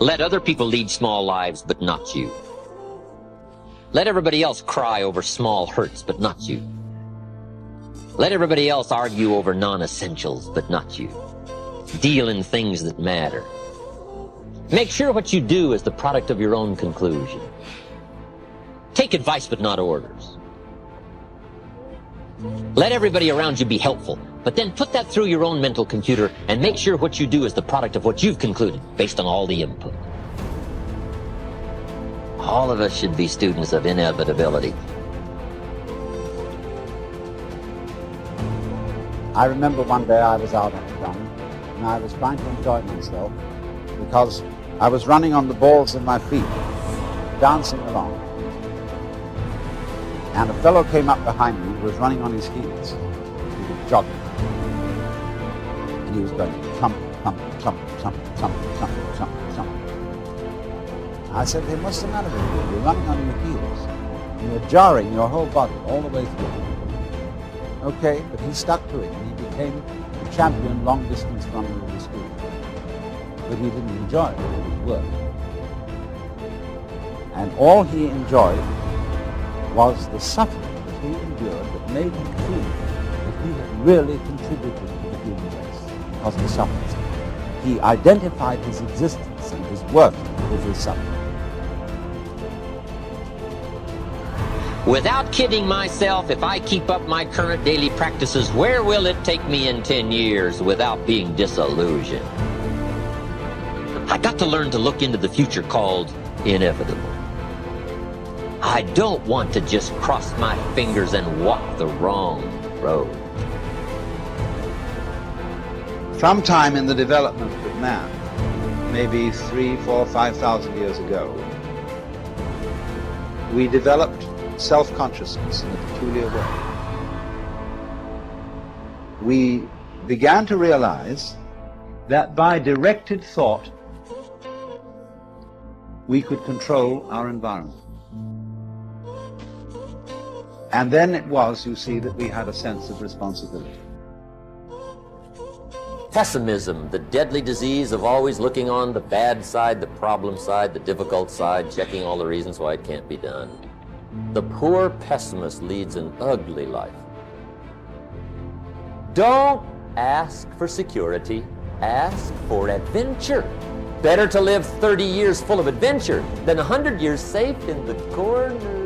Let other people lead small lives, but not you. Let everybody else cry over small hurts, but not you. Let everybody else argue over non-essentials, but not you. Deal in things that matter. Make sure what you do is the product of your own conclusion. Take advice, but not orders. Let everybody around you be helpful, but then put that through your own mental computer and make sure what you do is the product of what you've concluded based on all the input. All of us should be students of inevitability. I remember one day I was out on the run and I was trying to enjoy myself because I was running on the balls of my feet, dancing along. And a fellow came up behind me who was running on his heels. He was jogging. And he was going thump, thump, thump, thump, thump, thump, thump, thump. I said, hey, what's the matter with you? You're running on your heels. And you're jarring your whole body all the way through. Okay, but he stuck to it and he became the champion long-distance runner of the school. But he didn't enjoy it, it was work. And all he enjoyed was the suffering that he endured that made him feel that he had really contributed to the human race because he suffered. He identified his existence and his work with his suffering. Without kidding myself, if I keep up my current daily practices, where will it take me in 10 years without being disillusioned? I got to learn to look into the future called inevitable. I don't want to just cross my fingers and walk the wrong road. Sometime in the development of man, maybe 3, 4, 5,000 years ago, we developed self-consciousness in a peculiar way. We began to realize that by directed thought, we could control our environment. And then it was, you see, that we had a sense of responsibility. Pessimism, the deadly disease of always looking on the bad side, the problem side, the difficult side, checking all the reasons why it can't be done. The poor pessimist leads an ugly life. Don't ask for security, ask for adventure. Better to live 30 years full of adventure than 100 years safe in the corner.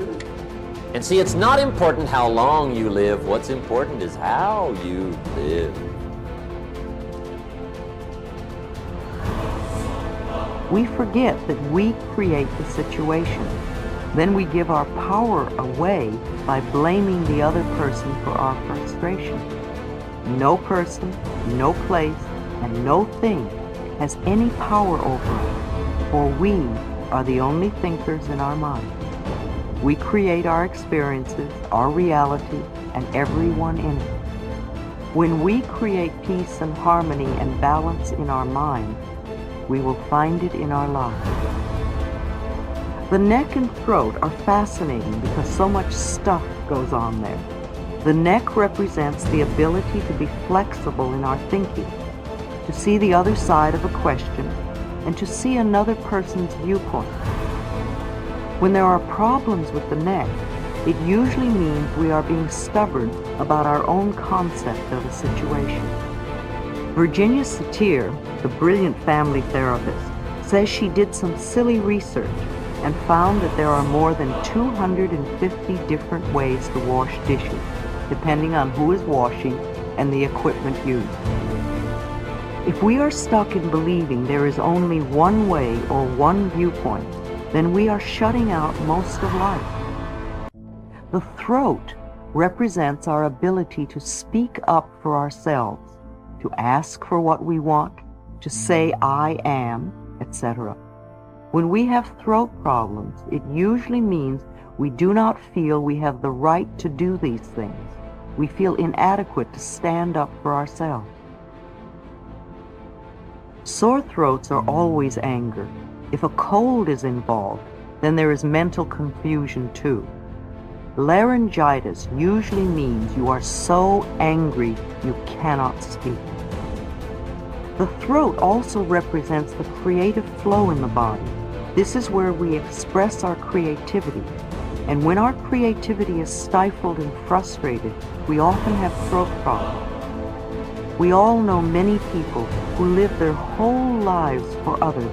And see, it's not important how long you live. What's important is how you live. We forget that we create the situation. Then we give our power away by blaming the other person for our frustration. No person, no place, and no thing has any power over us, for we are the only thinkers in our mind. We create our experiences, our reality, and everyone in it. When we create peace and harmony and balance in our mind, we will find it in our lives. The neck and throat are fascinating because so much stuff goes on there. The neck represents the ability to be flexible in our thinking, to see the other side of a question, and to see another person's viewpoint. When there are problems with the neck, it usually means we are being stubborn about our own concept of a situation. Virginia Satir, the brilliant family therapist, says she did some silly research and found that there are more than 250 different ways to wash dishes, depending on who is washing and the equipment used. If we are stuck in believing there is only one way or one viewpoint, then we are shutting out most of life. The throat represents our ability to speak up for ourselves, to ask for what we want, to say I am, etc. When we have throat problems, it usually means we do not feel we have the right to do these things. We feel inadequate to stand up for ourselves. Sore throats are always anger. If a cold is involved, then there is mental confusion too. Laryngitis usually means you are so angry you cannot speak. The throat also represents the creative flow in the body. This is where we express our creativity. And when our creativity is stifled and frustrated, we often have throat problems. We all know many people who live their whole lives for others.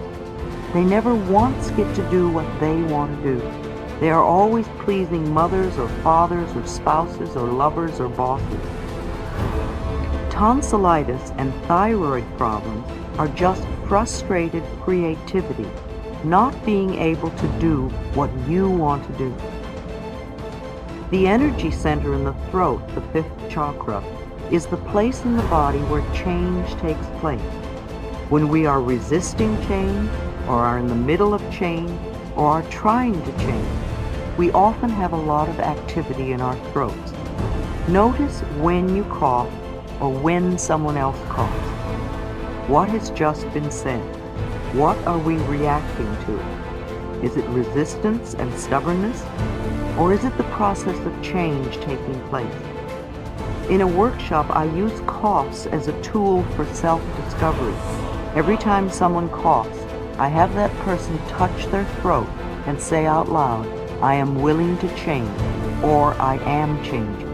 They never once get to do what they want to do. They are always pleasing mothers or fathers or spouses or lovers or bosses. Tonsillitis and thyroid problems are just frustrated creativity, not being able to do what you want to do. The energy center in the throat, the fifth chakra, is the place in the body where change takes place. When we are resisting change, or are in the middle of change, or are trying to change, we often have a lot of activity in our throats. Notice when you cough or when someone else coughs. What has just been said? What are we reacting to? Is it resistance and stubbornness? Or is it the process of change taking place? In a workshop, I use coughs as a tool for self-discovery. Every time someone coughs, I have that person touch their throat and say out loud, I am willing to change, or I am changing.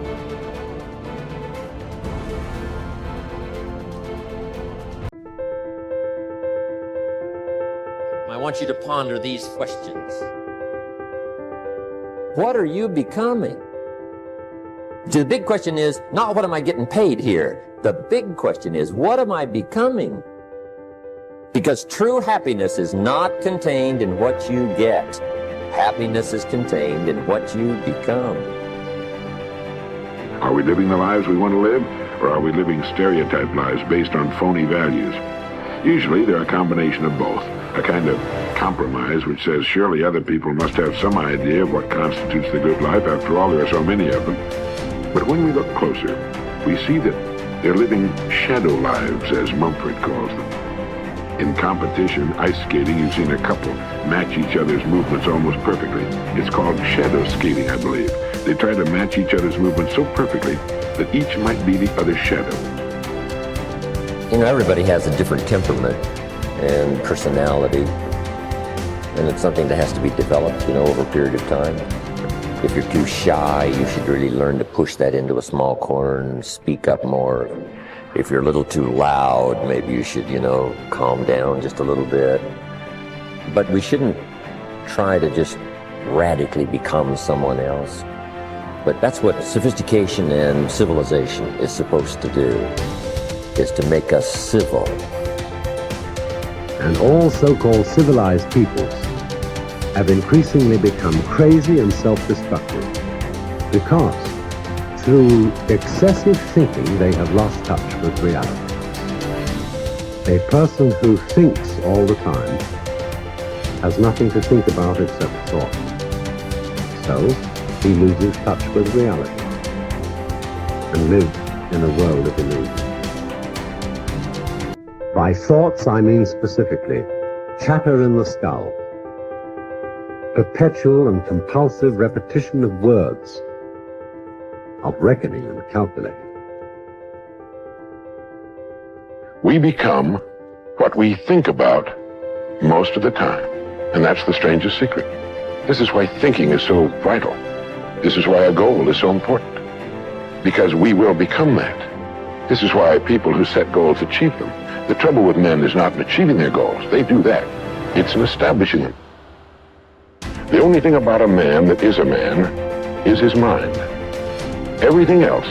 I want you to ponder these questions. What are you becoming? The big question is not what am I getting paid here? The big question is what am I becoming? Because true happiness is not contained in what you get. Happiness is contained in what you become. Are we living the lives we want to live, or are we living stereotyped lives based on phony values? Usually they're a combination of both, a kind of compromise which says surely other people must have some idea of what constitutes the good life. After all, there are so many of them. But when we look closer, we see that they're living shadow lives, as Mumford calls them. In competition, ice skating, you've seen a couple match each other's movements almost perfectly. It's called shadow skating, I believe. They try to match each other's movements so perfectly that each might be the other's shadow. You know, everybody has a different temperament and personality, and it's something that has to be developed, over a period of time. If you're too shy, you should really learn to push that into a small corner and speak up more. If you're a little too loud, maybe you should, calm down just a little bit. But we shouldn't try to just radically become someone else. But that's what sophistication and civilization is supposed to do, is to make us civil. And all so-called civilized peoples have increasingly become crazy and self-destructive because through excessive thinking they have lost touch with reality. A person who thinks all the time has nothing to think about except thought. So he loses touch with reality and lives in a world of illusion. By thoughts I mean specifically chatter in the skull, perpetual and compulsive repetition of words, of reckoning and calculating. We become what we think about most of the time, and that's the strangest secret. This is why thinking is so vital. This is why a goal is so important, because we will become that. This is why people who set goals achieve them. The trouble with men is not in achieving their goals. They do that. It's in establishing them. The only thing about a man that is a man is his mind. Everything else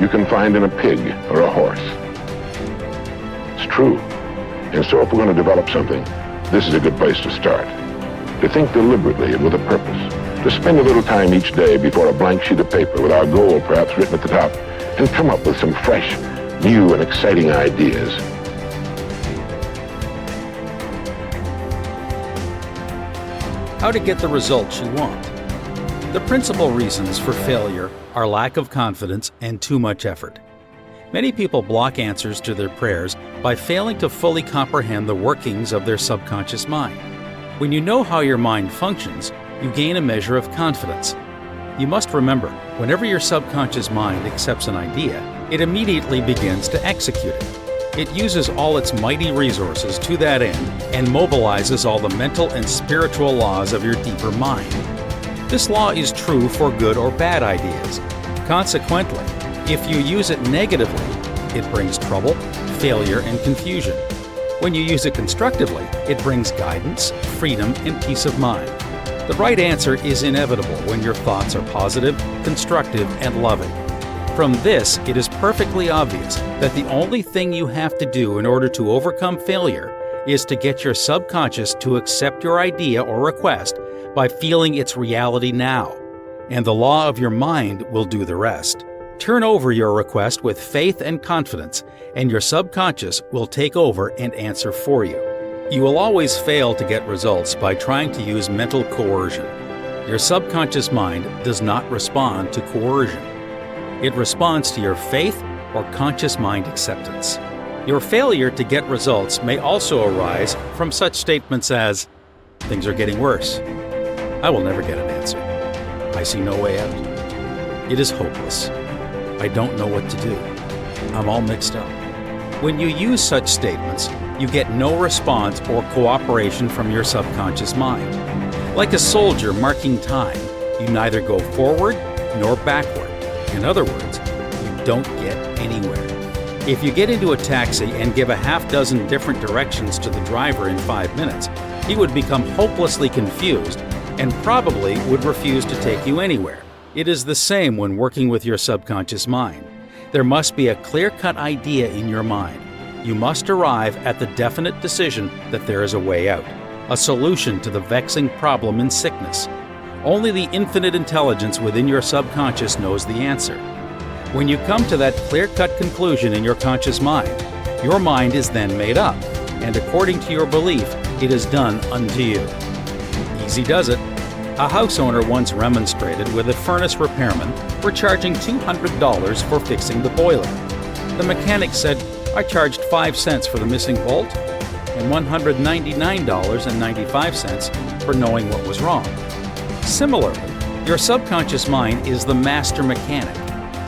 you can find in a pig or a horse. It's true. And so if we're going to develop something, this is a good place to start. To think deliberately and with a purpose. To spend a little time each day before a blank sheet of paper with our goal perhaps written at the top, and come up with some fresh, new and exciting ideas. How to get the results you want. The principal reasons for failure are lack of confidence and too much effort. Many people block answers to their prayers by failing to fully comprehend the workings of their subconscious mind. When you know how your mind functions, you gain a measure of confidence. You must remember, whenever your subconscious mind accepts an idea, it immediately begins to execute it. It uses all its mighty resources to that end and mobilizes all the mental and spiritual laws of your deeper mind. This law is true for good or bad ideas. Consequently, if you use it negatively, it brings trouble, failure, and confusion. When you use it constructively, it brings guidance, freedom, and peace of mind. The right answer is inevitable when your thoughts are positive, constructive, and loving. From this, it is perfectly obvious that the only thing you have to do in order to overcome failure is to get your subconscious to accept your idea or request by feeling its reality now, and the law of your mind will do the rest. Turn over your request with faith and confidence, and your subconscious will take over and answer for you. You will always fail to get results by trying to use mental coercion. Your subconscious mind does not respond to coercion. It responds to your faith or conscious mind acceptance. Your failure to get results may also arise from such statements as, "Things are getting worse. I will never get an answer. I see no way out. It is hopeless. I don't know what to do. I'm all mixed up." When you use such statements, you get no response or cooperation from your subconscious mind. Like a soldier marking time, you neither go forward nor backward. In other words, you don't get anywhere. If you get into a taxi and give a half dozen different directions to the driver in 5 minutes, he would become hopelessly confused and probably would refuse to take you anywhere. It is the same when working with your subconscious mind. There must be a clear-cut idea in your mind. You must arrive at the definite decision that there is a way out, a solution to the vexing problem in sickness. Only the infinite intelligence within your subconscious knows the answer. When you come to that clear-cut conclusion in your conscious mind, your mind is then made up, and according to your belief, it is done unto you. Easy does it. A house owner once remonstrated with a furnace repairman for charging $200 for fixing the boiler. The mechanic said, "I charged 5 cents for the missing bolt and $199.95 for knowing what was wrong." Similarly, your subconscious mind is the master mechanic,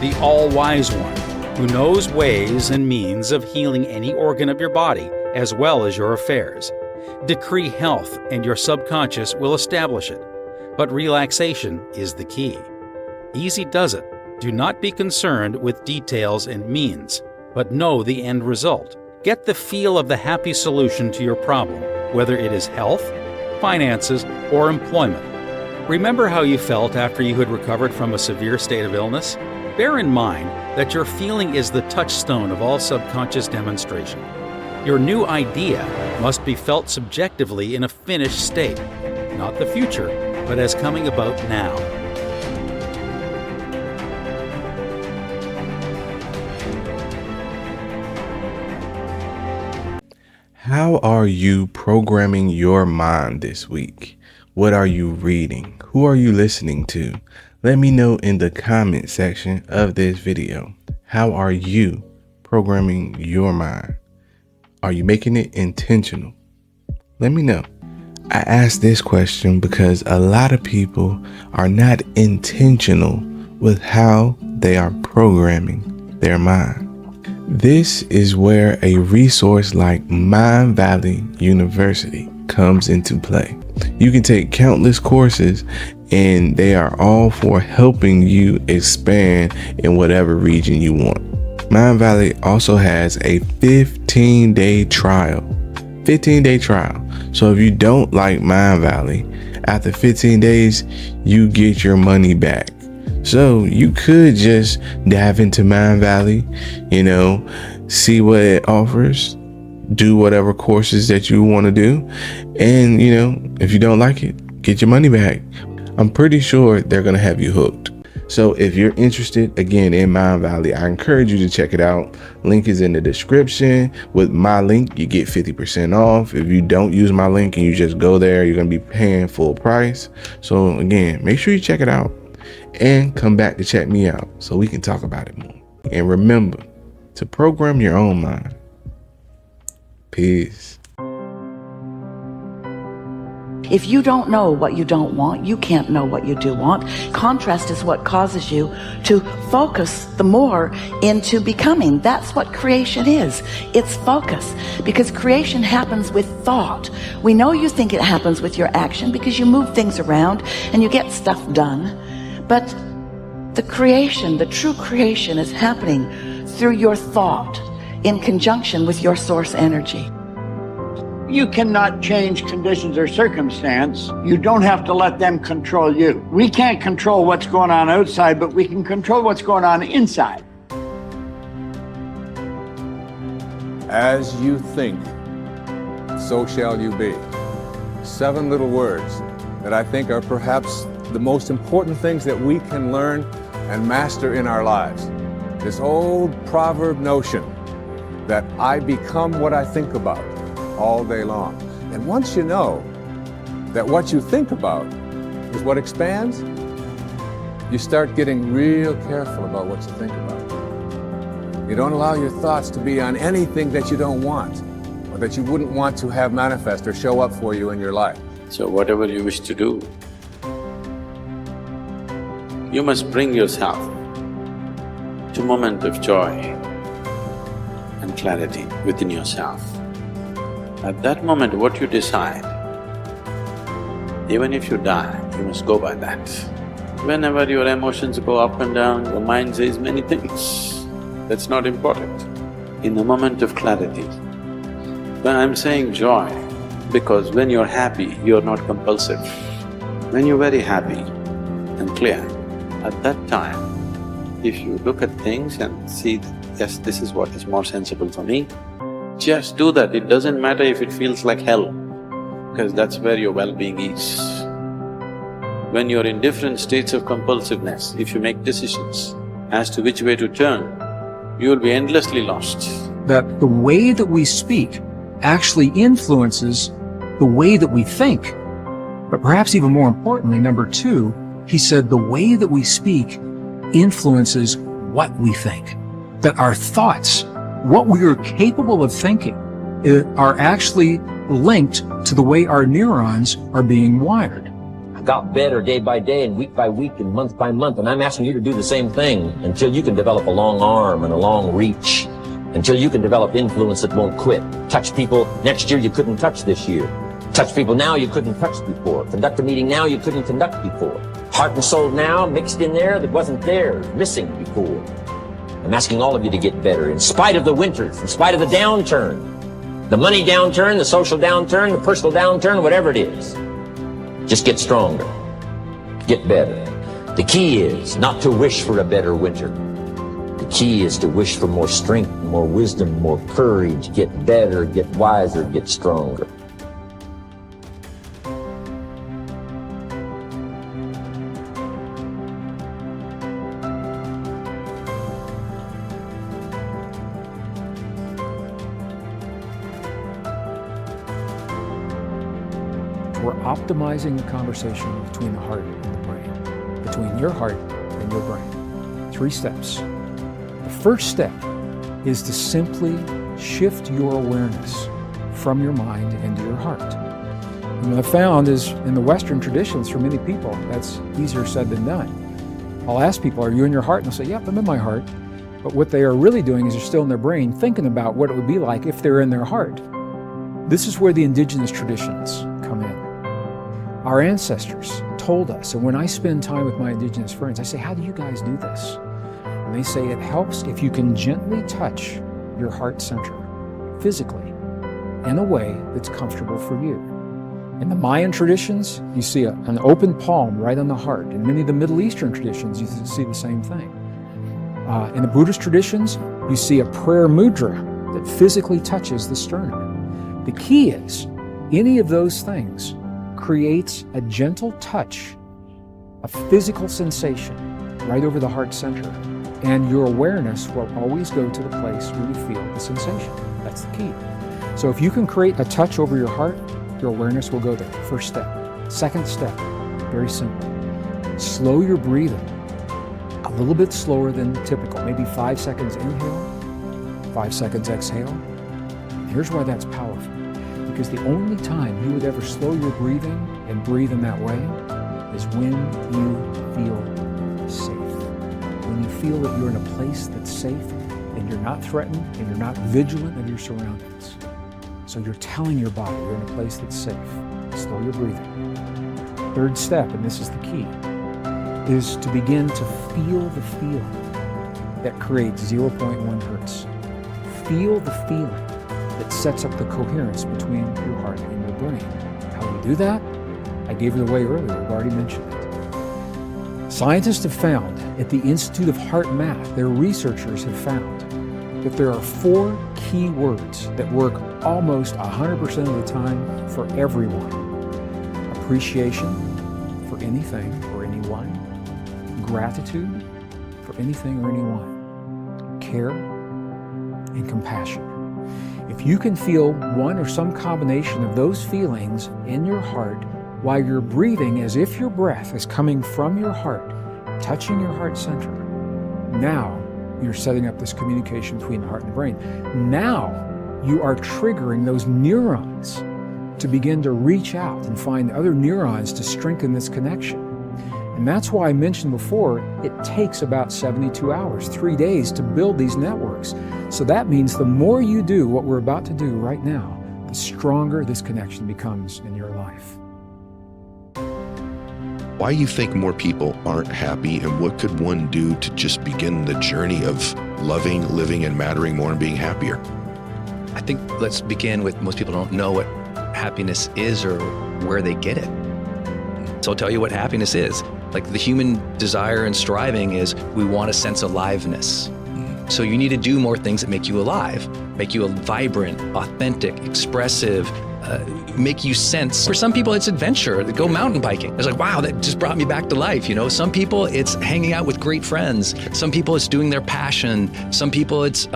the all-wise one, who knows ways and means of healing any organ of your body as well as your affairs. Decree health and your subconscious will establish it. But relaxation is the key. Easy does it. Do not be concerned with details and means, but know the end result. Get the feel of the happy solution to your problem, whether it is health, finances, or employment. Remember how you felt after you had recovered from a severe state of illness? Bear in mind that your feeling is the touchstone of all subconscious demonstration. Your new idea must be felt subjectively in a finished state, not the future, but as coming about now. How are you programming your mind this week? What are you reading? Who are you listening to? Let me know in the comment section of this video. How are you programming your mind? Are you making it intentional? Let me know. I ask this question because a lot of people are not intentional with how they are programming their mind. This is where a resource like Mind Valley University comes into play. You can take countless courses and they are all for helping you expand in whatever region you want. Mind Valley also has a 15-day trial. 15-day trial. So if you don't like Mind Valley, after 15 days, you get your money back. So you could just dive into Mind Valley, see what it offers, do whatever courses that you want to do. And, if you don't like it, get your money back. I'm pretty sure they're going to have you hooked. So if you're interested, again, in Mind Valley, I encourage you to check it out. Link is in the description. With my link, you get 50% off. If you don't use my link and you just go there, you're going to be paying full price. So again, make sure you check it out and come back to check me out so we can talk about it more. And remember to program your own mind. Peace. If you don't know what you don't want, you can't know what you do want. Contrast is what causes you to focus the more into becoming. That's what creation is. It's focus. Because creation happens with thought. We know you think it happens with your action because you move things around and you get stuff done. But the creation, the true creation, is happening through your thought in conjunction with your source energy. You cannot change conditions or circumstance. You don't have to let them control you. We can't control what's going on outside, but we can control what's going on inside. As you think, so shall you be. 7 little words that I think are perhaps the most important things that we can learn and master in our lives. This old proverb notion that I become what I think about all day long. And once you know that what you think about is what expands, you start getting real careful about what you think about. You don't allow your thoughts to be on anything that you don't want or that you wouldn't want to have manifest or show up for you in your life. So whatever you wish to do, you must bring yourself to a moment of joy and clarity within yourself. At that moment, what you decide, even if you die, you must go by that. Whenever your emotions go up and down, your mind says many things. That's not important. In the moment of clarity, when I'm saying joy, because when you're happy, you're not compulsive. When you're very happy and clear, at that time, if you look at things and see, yes, this is what is more sensible for me, just do that. It doesn't matter if it feels like hell, because that's where your well-being is. When you're in different states of compulsiveness, if you make decisions as to which way to turn, you will be endlessly lost. That the way that we speak actually influences the way that we think. But perhaps even more importantly, number 2, he said the way that we speak influences what we think. That our thoughts, what we are capable of thinking, are actually linked to the way our neurons are being wired. I got better day by day and week by week and month by month, and I'm asking you to do the same thing until you can develop a long arm and a long reach, until you can develop influence that won't quit. Touch people next year you couldn't touch this year. Touch people now you couldn't touch before. Conduct a meeting now you couldn't conduct before. Heart and soul now mixed in there that wasn't there, missing before. I'm asking all of you to get better in spite of the winters, in spite of the downturn. The money downturn, the social downturn, the personal downturn, whatever it is. Just get stronger. Get better. The key is not to wish for a better winter. The key is to wish for more strength, more wisdom, more courage, get better, get wiser, get stronger. We're optimizing the conversation between the heart and the brain, between your heart and your brain. 3 steps. The first step is to simply shift your awareness from your mind into your heart. And what I found is in the Western traditions, for many people, that's easier said than done. I'll ask people, are you in your heart? And they'll say, yep, I'm in my heart. But what they are really doing is they're still in their brain thinking about what it would be like if they're in their heart. This is where the indigenous traditions come in. Our ancestors told us, and when I spend time with my indigenous friends, I say, how do you guys do this? And they say it helps if you can gently touch your heart center, physically, in a way that's comfortable for you. In the Mayan traditions, you see an open palm right on the heart. In many of the Middle Eastern traditions, you see the same thing. In the Buddhist traditions, you see a prayer mudra that physically touches the sternum. The key is, any of those things creates a gentle touch, a physical sensation right over the heart center, and your awareness will always go to the place where you feel the sensation. That's the key. So if you can create a touch over your heart, your awareness will go there. First step. Second step, very simple. Slow your breathing a little bit slower than typical, maybe 5 seconds inhale, 5 seconds exhale. And here's why that's powerful. Because the only time you would ever slow your breathing and breathe in that way is when you feel safe. When you feel that you're in a place that's safe and you're not threatened and you're not vigilant of your surroundings. So you're telling your body you're in a place that's safe. Slow your breathing. Third step, and this is the key, is to begin to feel the feeling that creates 0.1 hertz. Feel the feeling that sets up the coherence between your heart and your brain. How do you do that? I gave it away earlier, I've already mentioned it. Scientists have found, at the Institute of Heart Math, their researchers have found that there are 4 key words that work almost 100% of the time for everyone. Appreciation for anything or anyone. Gratitude for anything or anyone. Care and compassion. If you can feel one or some combination of those feelings in your heart while you're breathing as if your breath is coming from your heart, touching your heart center, now you're setting up this communication between the heart and the brain. Now you are triggering those neurons to begin to reach out and find other neurons to strengthen this connection. And that's why I mentioned before, it takes about 72 hours, 3 days to build these networks. So that means the more you do what we're about to do right now, the stronger this connection becomes in your life. Why you think more people aren't happy, and what could one do to just begin the journey of loving, living, and mattering more and being happier? I think let's begin with most people don't know what happiness is or where they get it. So I'll tell you what happiness is. Like the human desire and striving is we want a sense of aliveness. So you need to do more things that make you alive, make you a vibrant, authentic, expressive, make you sense. For some people, it's adventure. They go mountain biking. It's like, wow, that just brought me back to life. You know, some people it's hanging out with great friends. Some people it's doing their passion. Some people it's,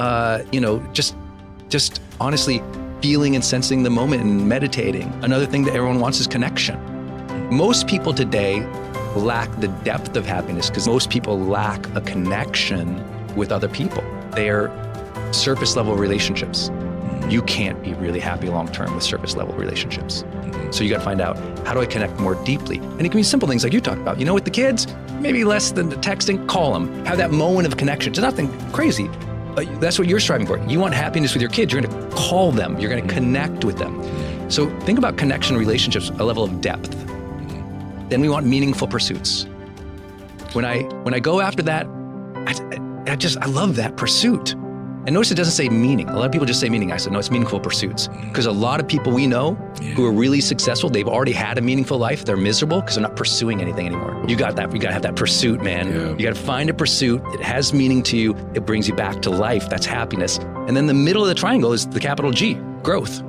just honestly feeling and sensing the moment and meditating. Another thing that everyone wants is connection. Most people today lack the depth of happiness because most people lack a connection with other people. They are surface level relationships. You can't be really happy long-term with surface level relationships. So you got to find out, how do I connect more deeply? And it can be simple things like you talked about. You know, with the kids, maybe less than the texting, call them. Have that moment of connection. It's nothing crazy. That's what you're striving for. You want happiness with your kids. You're going to call them. You're going to connect with them. So think about connection relationships, a level of depth. Then we want meaningful pursuits. When I go after that, I love that pursuit. And notice it doesn't say meaning. A lot of people just say meaning. I said, no, it's meaningful pursuits. Because a lot of people we know who are really successful, they've already had a meaningful life. They're miserable because they're not pursuing anything anymore. You got that. You got to have that pursuit, man. Yeah. You got to find a pursuit. It has meaning to you. It brings you back to life. That's happiness. And then the middle of the triangle is the capital G, growth.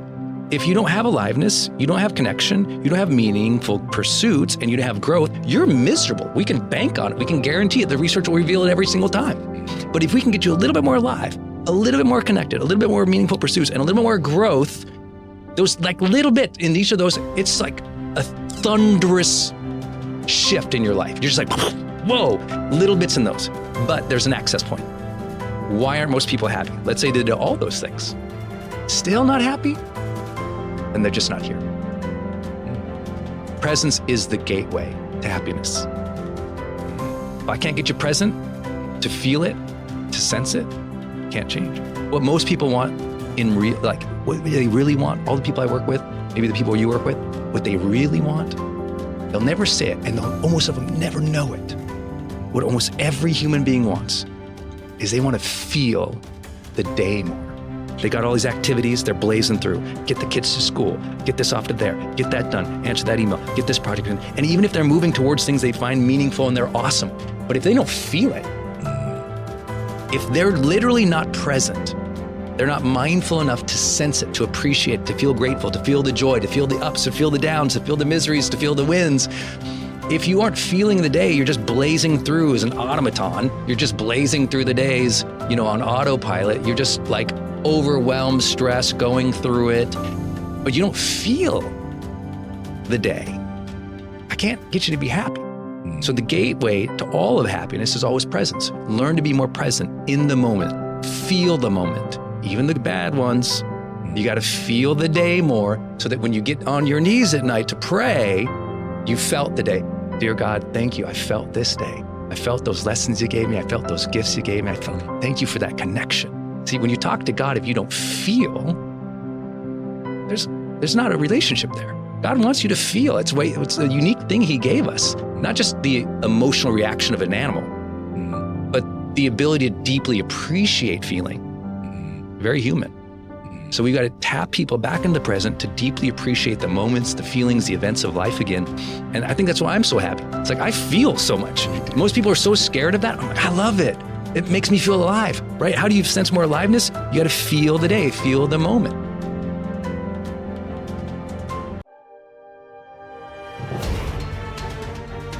If you don't have aliveness, you don't have connection, you don't have meaningful pursuits, and you don't have growth, you're miserable. We can bank on it. We can guarantee it. The research will reveal it every single time. But if we can get you a little bit more alive, a little bit more connected, a little bit more meaningful pursuits, and a little bit more growth, those like little bit in each of those, it's like a thunderous shift in your life. You're just like, whoa, little bits in those. But there's an access point. Why aren't most people happy? Let's say they did all those things. Still not happy? And they're just not here. Presence is the gateway to happiness. If I can't get you present, to feel it, to sense it, can't change. What most people want in real, like what they really want, all the people I work with, maybe the people you work with, what they really want, they'll never say it, and almost of them never know it. What almost every human being wants is they want to feel the day more. They got all these activities, they're blazing through. Get the kids to school, get this off to there, get that done, answer that email, get this project done. And even if they're moving towards things they find meaningful and they're awesome, but if they don't feel it, if they're literally not present, they're not mindful enough to sense it, to appreciate it, to feel grateful, to feel the joy, to feel the ups, to feel the downs, to feel the miseries, to feel the wins. If you aren't feeling the day, you're just blazing through as an automaton. You're just blazing through the days, on autopilot. You're just like overwhelmed, stressed, going through it, but you don't feel the day. I can't get you to be happy. So the gateway to all of happiness is always presence. Learn to be more present in the moment. Feel the moment, even the bad ones. You got to feel the day more so that when you get on your knees at night to pray, you felt the day. Dear God, thank you. I felt this day. I felt those lessons you gave me. I felt those gifts you gave me. Thank you for that connection. See, when you talk to God, if you don't feel, there's not a relationship there. God wants you to feel. It's a unique thing he gave us, not just the emotional reaction of an animal, but the ability to deeply appreciate feeling. Very human. So we got to tap people back in the present to deeply appreciate the moments, the feelings, the events of life again. And I think that's why I'm so happy. It's like I feel so much. Most people are so scared of that. I'm like, I love it. It makes me feel alive, right? How do you sense more aliveness? You got to feel the day, feel the moment.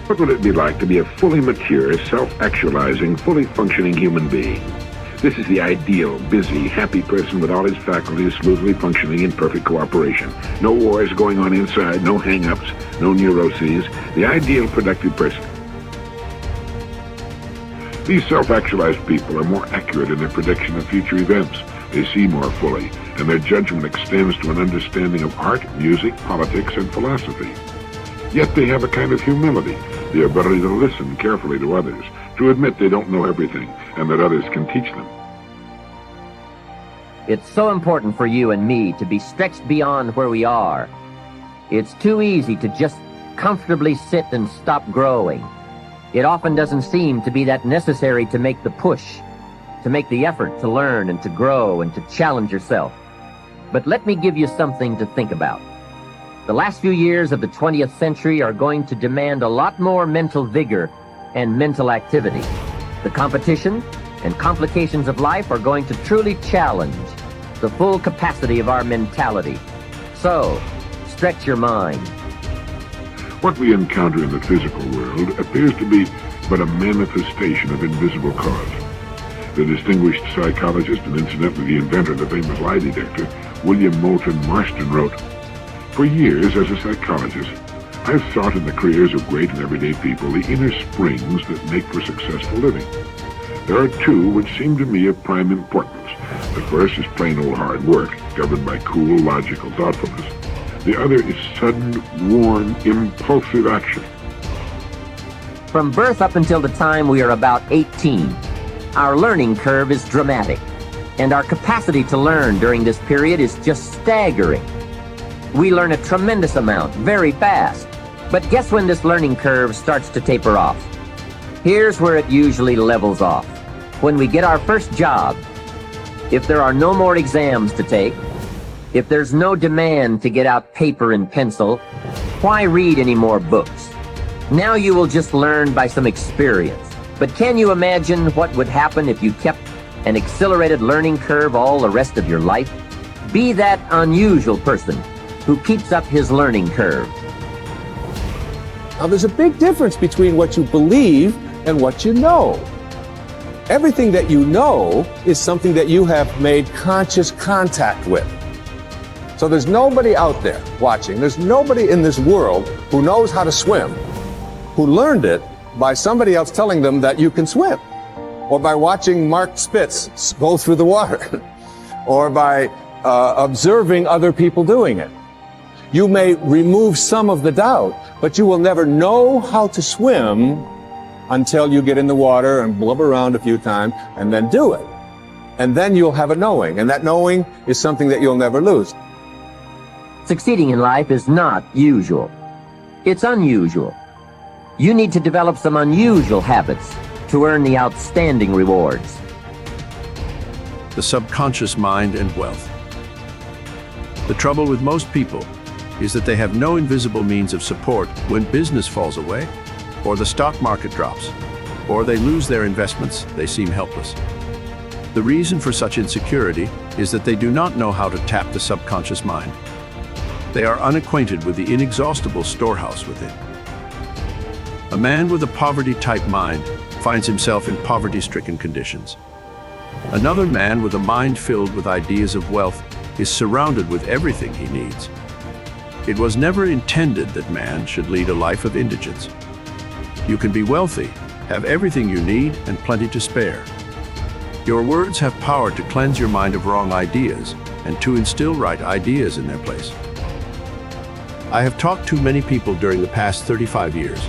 What would it be like to be a fully mature, self-actualizing, fully functioning human being? This is the ideal, busy, happy person with all his faculties smoothly functioning in perfect cooperation. No wars going on inside, no hang-ups, no neuroses. The ideal productive person. These self-actualized people are more accurate in their prediction of future events. They see more fully, and their judgment extends to an understanding of art, music, politics, and philosophy. Yet they have a kind of humility, the ability to listen carefully to others, to admit they don't know everything, and that others can teach them. It's so important for you and me to be stretched beyond where we are. It's too easy to just comfortably sit and stop growing. It often doesn't seem to be that necessary to make the push, to make the effort to learn and to grow and to challenge yourself. But let me give you something to think about. The last few years of the 20th century are going to demand a lot more mental vigor and mental activity. The competition and complications of life are going to truly challenge the full capacity of our mentality. So, stretch your mind. What we encounter in the physical world appears to be but a manifestation of invisible cause. The distinguished psychologist and incidentally the inventor of the famous lie detector, William Moulton Marston, wrote, "For years as a psychologist, I've sought in the careers of great and everyday people the inner springs that make for successful living. There are two which seem to me of prime importance. The first is plain old hard work, governed by cool, logical thoughtfulness. The other is sudden, warm, impulsive action." From birth up until the time we are about 18, our learning curve is dramatic, and our capacity to learn during this period is just staggering. We learn a tremendous amount, very fast. But guess when this learning curve starts to taper off? Here's where it usually levels off. When we get our first job, if there are no more exams to take, if there's no demand to get out paper and pencil, why read any more books? Now you will just learn by some experience. But can you imagine what would happen if you kept an accelerated learning curve all the rest of your life? Be that unusual person who keeps up his learning curve. Now, there's a big difference between what you believe and what you know. Everything that you know is something that you have made conscious contact with. So there's nobody out there watching, there's nobody in this world who knows how to swim, who learned it by somebody else telling them that you can swim, or by watching Mark Spitz go through the water, or by observing other people doing it. You may remove some of the doubt, but you will never know how to swim until you get in the water and blubber around a few times and then do it. And then you'll have a knowing, and that knowing is something that you'll never lose. Succeeding in life is not usual. It's unusual. You need to develop some unusual habits to earn the outstanding rewards. The subconscious mind and wealth. The trouble with most people is that they have no invisible means of support when business falls away, or the stock market drops, or they lose their investments. They seem helpless. The reason for such insecurity is that they do not know how to tap the subconscious mind. They are unacquainted with the inexhaustible storehouse within. A man with a poverty-type mind finds himself in poverty-stricken conditions. Another man with a mind filled with ideas of wealth is surrounded with everything he needs. It was never intended that man should lead a life of indigence. You can be wealthy, have everything you need, and plenty to spare. Your words have power to cleanse your mind of wrong ideas and to instill right ideas in their place. I have talked to many people during the past 35 years.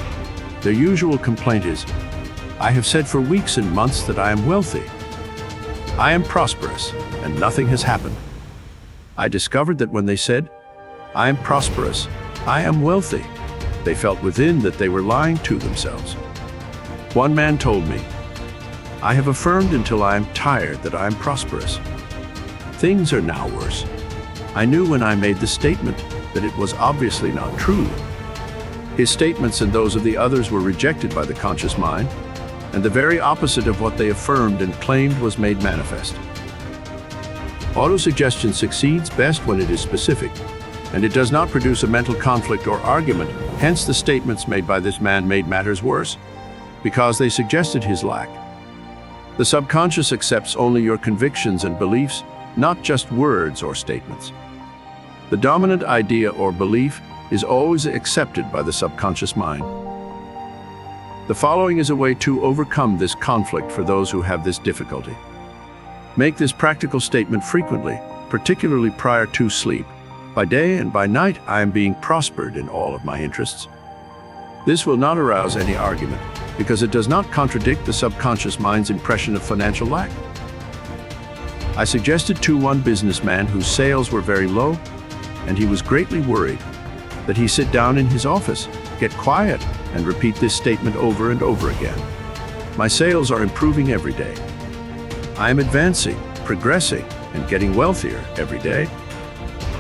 Their usual complaint is, I have said for weeks and months that I am wealthy. I am prosperous, and nothing has happened. I discovered that when they said, I am prosperous, I am wealthy, they felt within that they were lying to themselves. One man told me, I have affirmed until I am tired that I am prosperous. Things are now worse. I knew when I made the statement that it was obviously not true. His statements and those of the others were rejected by the conscious mind, and the very opposite of what they affirmed and claimed was made manifest. Autosuggestion succeeds best when it is specific, and it does not produce a mental conflict or argument. Hence the statements made by this man made matters worse, because they suggested his lack. The subconscious accepts only your convictions and beliefs, not just words or statements. The dominant idea or belief is always accepted by the subconscious mind. The following is a way to overcome this conflict for those who have this difficulty. Make this practical statement frequently, particularly prior to sleep. By day and by night, I am being prospered in all of my interests. This will not arouse any argument, because it does not contradict the subconscious mind's impression of financial lack. I suggested to one businessman whose sales were very low, and he was greatly worried, that he sit down in his office, get quiet, and repeat this statement over and over again. My sales are improving every day. I am advancing, progressing, and getting wealthier every day.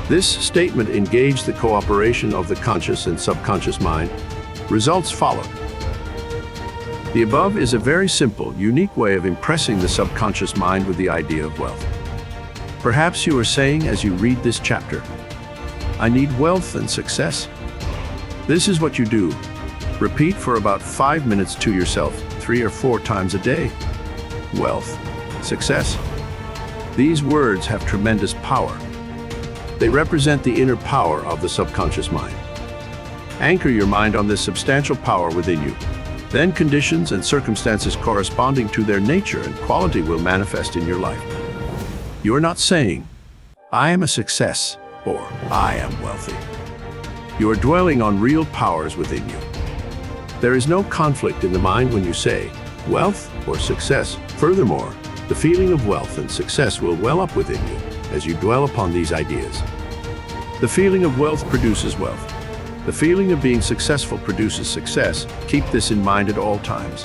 This statement engaged the cooperation of the conscious and subconscious mind. Results followed. The above is a very simple, unique way of impressing the subconscious mind with the idea of wealth. Perhaps you are saying as you read this chapter, I need wealth and success. This is what you do. Repeat for about 5 minutes to yourself, 3 or 4 times a day. Wealth, success. These words have tremendous power. They represent the inner power of the subconscious mind. Anchor your mind on this substantial power within you. Then conditions and circumstances corresponding to their nature and quality will manifest in your life. You are not saying, I am a success, or I am wealthy. You are dwelling on real powers within you. There is no conflict in the mind when you say, wealth or success. Furthermore, the feeling of wealth and success will well up within you as you dwell upon these ideas. The feeling of wealth produces wealth. The feeling of being successful produces success. Keep this in mind at all times.